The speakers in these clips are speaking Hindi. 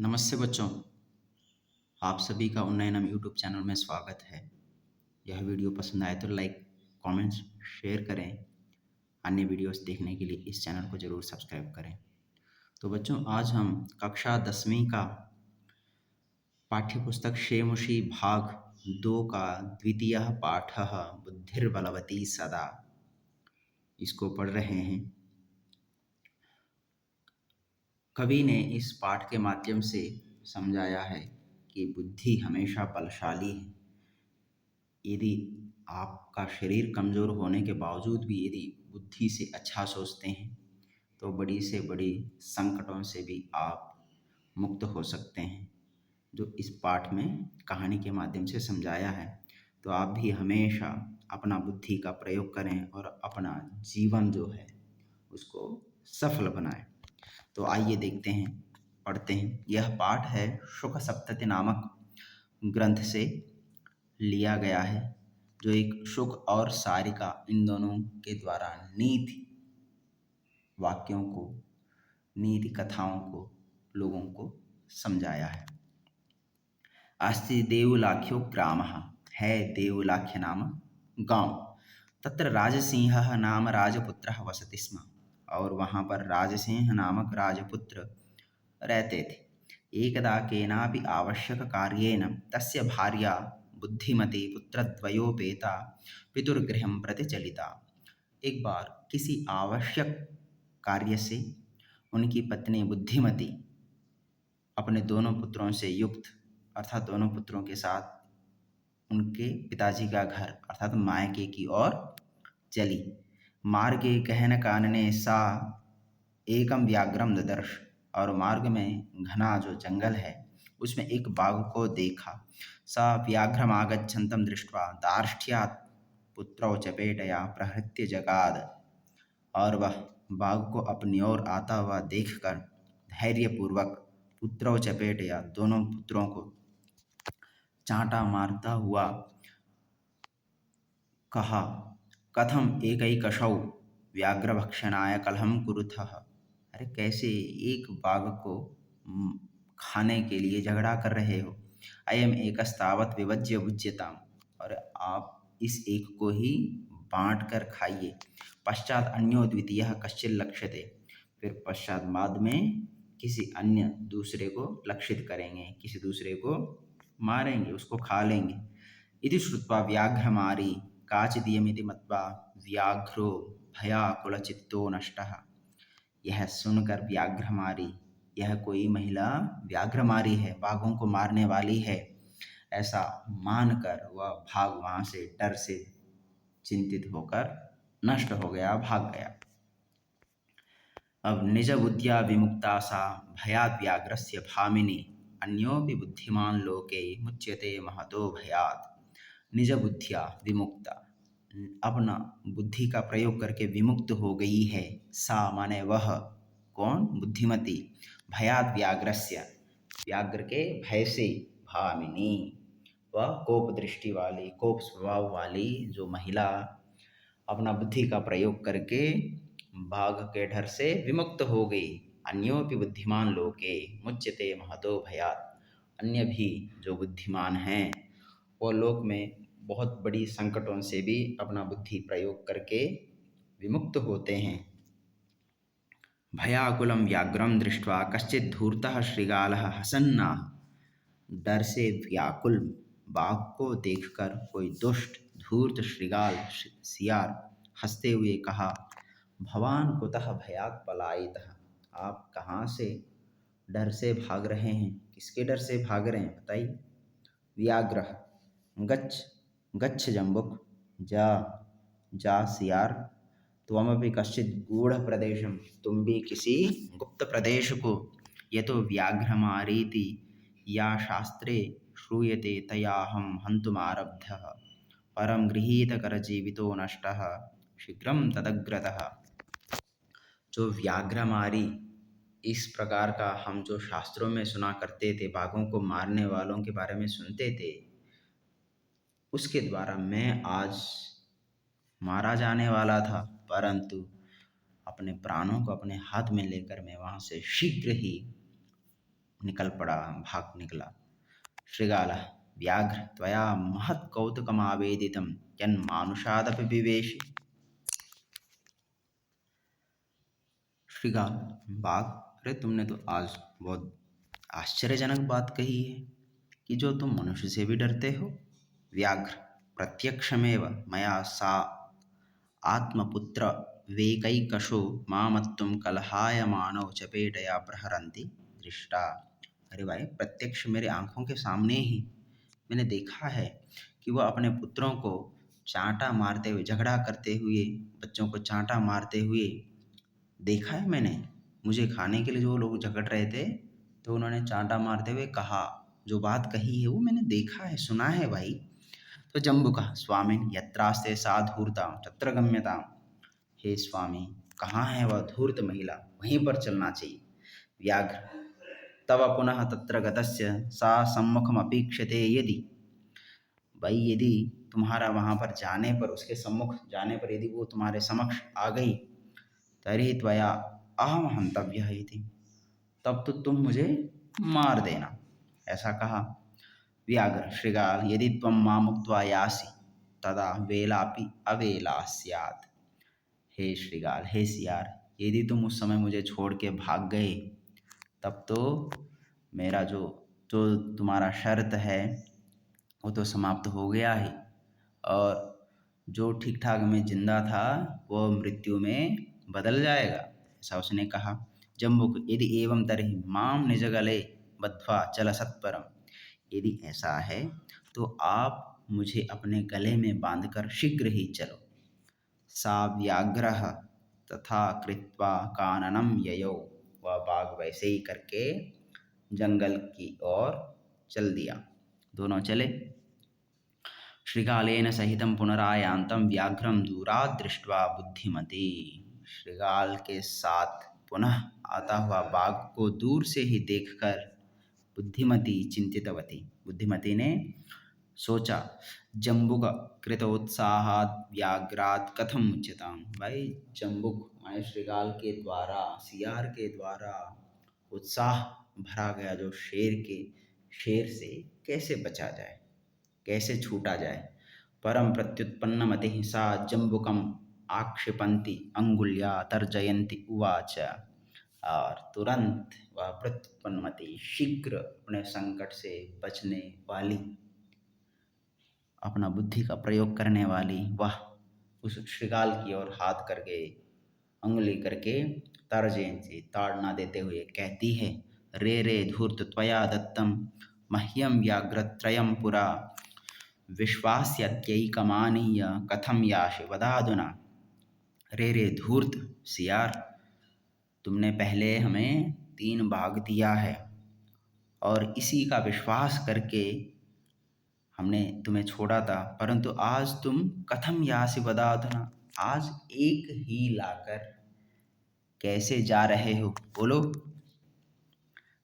नमस्ते बच्चों, आप सभी का उन्नयनम यूट्यूब चैनल में स्वागत है। यह वीडियो पसंद आए तो लाइक, कमेंट्स, शेयर करें। अन्य वीडियोस देखने के लिए इस चैनल को ज़रूर सब्सक्राइब करें। तो बच्चों, आज हम कक्षा 10वीं का पाठ्यपुस्तक शेमुषी भाग 2 का द्वितीयः पाठः बुद्धिर्बलवती सदा इसको पढ़ रहे हैं। कवि ने इस पाठ के माध्यम से समझाया है कि बुद्धि हमेशा बलशाली है। यदि आपका शरीर कमज़ोर होने के बावजूद भी यदि बुद्धि से अच्छा सोचते हैं तो बड़ी से बड़ी संकटों से भी आप मुक्त हो सकते हैं, जो इस पाठ में कहानी के माध्यम से समझाया है। तो आप भी हमेशा अपना बुद्धि का प्रयोग करें और अपना जीवन जो है उसको सफल बनाएं। तो आइए देखते हैं, पढ़ते हैं। यह पाठ है शुक सप्तति नामक ग्रंथ से लिया गया है, जो एक शुक और सारिका इन दोनों के द्वारा नीति वाक्यों को, नीति कथाओं को लोगों को समझाया है। अस्ति देवलाख्यो ग्रामः, है देवलाख्य नाम गांव। तत्र राजसिंह नाम राजपुत्रः वसति स्म, और वहाँ पर राजसिंह नामक राजपुत्र रहते थे। एकदा केनापि आवश्यक कार्येन तस्य भार्या बुद्धिमती पुत्रद्वयोपेता पितुर्गृहं प्रति चलिता। एक बार किसी आवश्यक कार्य से उनकी पत्नी बुद्धिमती अपने दोनों पुत्रों से युक्त अर्थात दोनों पुत्रों के साथ उनके पिताजी का घर अर्थात मायके की ओर चली। मार्गे गहन कानने सा एकम व्याघ्रम ददर्श, और मार्ग में घना जो जंगल है उसमें एक बाघ को देखा। सा व्याघ्रमागच्छन्तं दृष्ट्वा दार्ष्ठ्यात् पुत्रौ चपेटया प्रहृत्य जगाद, और वह बाघ को अपनी ओर आता हुआ देखकर धैर्यपूर्वक पुत्रौ चपेटया दोनों पुत्रों को चांटा मारता हुआ कहा, कथम एकैकशौ व्याघ्रभक्षणाय कलहं कुरुथः। अरे कैसे एक बाघ को खाने के लिए झगड़ा कर रहे हो। अयम एकस्तावत् विभज्य भुज्यताम, और आप इस एक को ही बांट कर खाइए। पश्चात अन्यो द्वितीयः कश्चित् लक्ष्यते, फिर पश्चात बाद में किसी अन्य दूसरे को लक्षित करेंगे, किसी दूसरे को मारेंगे, उसको खा लेंगे। इति श्रुत्वा व्याघ्रमारी काचिदियमिति मत्वा व्याघ्रो भयाकुलचित्तो नष्टः। यह सुनकर व्याघ्रमारी, यह कोई महिला व्याघ्रमारी है, बाघों को मारने वाली है, ऐसा मानकर वह भाग वहाँ से डर से चिंतित होकर नष्ट हो गया, भाग गया। अब निज बुद्धिया विमुक्ता सा भयात् व्याघ्रस्य भामिनी अन्योपि बुद्धिमान लोके मुच्यते महतो भयात्। निज बुद्धिया विमुक्ता, अपना बुद्धि का प्रयोग करके विमुक्त हो गई है। सा माने वह, कौन? बुद्धिमती। भयात् व्याघ्रस्य, व्याघ्र के भय से, भामिनी, वह कोप दृष्टि वाली, कोप स्वभाव वाली जो महिला अपना बुद्धि का प्रयोग करके बाघ के डर से विमुक्त हो गई। अन्योपि बुद्धिमान लोके मुच्यते महतो भयात्, अन्य भी जो बुद्धिमान हैं वो लोक में बहुत बड़ी संकटों से भी अपना बुद्धि प्रयोग करके विमुक्त होते हैं। भयाकुलं व्याघ्रं दृष्ट्वा कश्चित् धूर्तः शृगालः हसन्नाह, डर से व्याकुल बाघ को देखकर कोई दुष्ट धूर्त शृगाल सियार हंसते हुए कहा, भवान कुतः भयात् पलायितः, आप कहाँ से डर से भाग रहे हैं? किसके डर से भाग रहे हैं बताइए? व्याघ्रः गच्छ गच्छ जम्बुक, जा जा सियार, त्वमपि कश्चित् गूढ़ प्रदेशम, तुम भी किसी गुप्त प्रदेश को, ये तो व्याघ्रमारीति या शास्त्रे श्रूयते तयाहं हन्तुमारब्धः, परं गृहीतकरजीवितो नष्टः शीघ्रं तदग्रतः। जो व्याघ्रमारी इस प्रकार का हम जो शास्त्रों में सुना करते थे, बाघों को मारने वालों के बारे में सुनते थे, उसके द्वारा मैं आज मारा जाने वाला था, परंतु अपने प्राणों को अपने हाथ में लेकर मैं वहाँ से शीघ्र ही निकल पड़ा, भाग निकला। शृगाल व्याघ्र त्वया महत् कौतुकमावेदितं यन्मानुषादपि विवेशि। शृगाल बाघ, अरे तुमने तो आज बहुत आश्चर्यजनक बात कही है कि जो तुम मनुष्य से भी डरते हो। व्याघ्र प्रत्यक्षमेव मया सा आत्मपुत्र वेकैकशो मामत्तुं कलहायमानौ चपेटया प्रहरन्ति दृष्टा। अरे भाई, प्रत्यक्ष मेरे आंखों के सामने ही मैंने देखा है कि वह अपने पुत्रों को चांटा मारते हुए, झगड़ा करते हुए, बच्चों को चांटा मारते हुए देखा है मैंने। मुझे खाने के लिए जो लोग झगड़ रहे थे तो उन्होंने चांटा मारते हुए कहा, जो बात कही है वो मैंने देखा है, सुना है भाई। तो जम्बुकः स्वामिन् यत्रास्ते सा धूर्ता तत्र गम्यताम्। हे स्वामी, कहाँ है वह धूर्त महिला, वहीं पर चलना चाहिए। व्याघ्र तव पुनः तत्र गतस्य सा सम्मुखमपीक्ष्यते यदि। भाई यदि तुम्हारा वहाँ पर जाने पर, उसके सम्मुख जाने पर यदि वो तुम्हारे समक्ष आ गई, तर्हि त्वया अहम हन्तव्यः इति, तब तो तुम मुझे मार देना, ऐसा कहा। व्याघ्र शृगाल यदि त्वं मां मुक्त्वा यासि तदा वेलापि अवेला स्यात्। हे शृगाल, हे सियार, यदि तुम उस समय मुझे छोड़ के भाग गए तब तो मेरा जो जो तुम्हारा शर्त है वो तो समाप्त हो गया ही, और जो ठीक ठाक में जिंदा था वो मृत्यु में बदल जाएगा, ऐसा उसने कहा। जम्बुक यदि एवं तर्हि माम निज गले बद्ध्वा चल सत्वरम। यदि ऐसा है तो आप मुझे अपने गले में बांधकर शीघ्र ही चलो। सा व्याघ्रः तथा कृत्वा काननम ययौ। वह बाघ वैसे ही करके जंगल की ओर चल दिया। दोनों चले। शृगालेन सहितं पुनरायान्तं व्याघ्रं दूरात् दृष्ट्वा बुद्धिमती। शृगाल के साथ पुनः आता हुआ बाघ को दूर से ही देखकर बुद्धिमती चिंतितवती। बुद्धिमती ने सोचा, जम्बुक कृतोत्साहात् व्याघ्रात् कथम मुच्यताम्। भाई जम्बुक माने शृगाल के द्वारा, सियार के द्वारा उत्साह भरा गया जो शेर से कैसे बचा जाए, कैसे छूटा जाए। परम प्रत्युत्पन्नमतिः सा जम्बुकम आक्षिपन्ति अंगुल्या तर्जयन्ति उवाच। और तुरंत वह प्रत्युत्पन्नमति, शीघ्र अपने संकट से बचने वाली, अपना बुद्धि का प्रयोग करने वाली, वह उस शृगाल की ओर हाथ करके, अंगुली करके तर्जयन्ति, ताड़ना देते हुए कहती है, रे रे धूर्त त्वया दत्तम मह्यम व्याघ्रत्रयं पुरा विश्वास्यत्यैकमानीय कथम यासि वदाधुना। रे रे धूर्त सियार, तुमने पहले हमें 3 भाग दिया है और इसी का विश्वास करके हमने तुम्हें छोड़ा था, परंतु आज तुम कथम यासि वदाधुना, आज एक ही लाकर कैसे जा रहे हो, बोलो।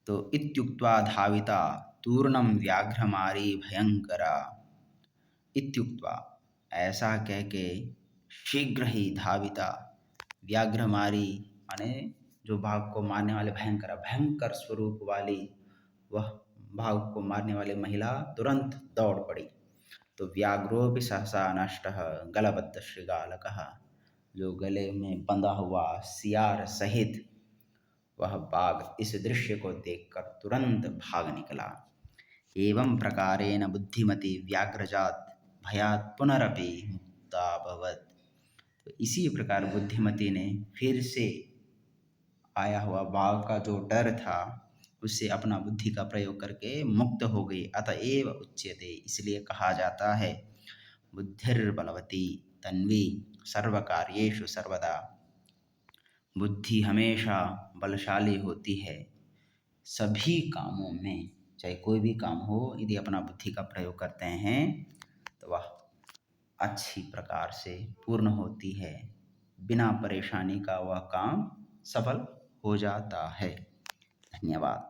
तो इत्युक्त्वा धाविता तूर्णम व्याघ्रमारी भयंकरा। इत्युक्त्वा ऐसा कह के शीघ्र ही धाविता व्याघ्रमारी माने जो भाग को मारने वाले, भयंकर भयंकर स्वरूप वाली वह भाग को मारने वाली महिला तुरंत दौड़ पड़ी। तो व्याघ्रो भी सहसा नष्टः गलबद्ध शृगालकः। जो गले में बंधा हुआ सियार सहित वह बाघ इस दृश्य को देखकर तुरंत भाग निकला। एवं प्रकारेण बुद्धिमती व्याघ्रजात भयात पुनरपि मुक्ता भवत। तो इसी प्रकार बुद्धिमती ने फिर से आया हुआ बाघ का जो डर था उससे अपना बुद्धि का प्रयोग करके मुक्त हो गई। अतएव उच्यते, इसलिए कहा जाता है, बुद्धिर्बलवती तन्वी सर्वकार्येषु सर्वदा। बुद्धि हमेशा बलशाली होती है सभी कामों में, चाहे कोई भी काम हो, यदि अपना बुद्धि का प्रयोग करते हैं तो वह अच्छी प्रकार से पूर्ण होती है, बिना परेशानी का वह काम सफल हो जाता है। धन्यवाद।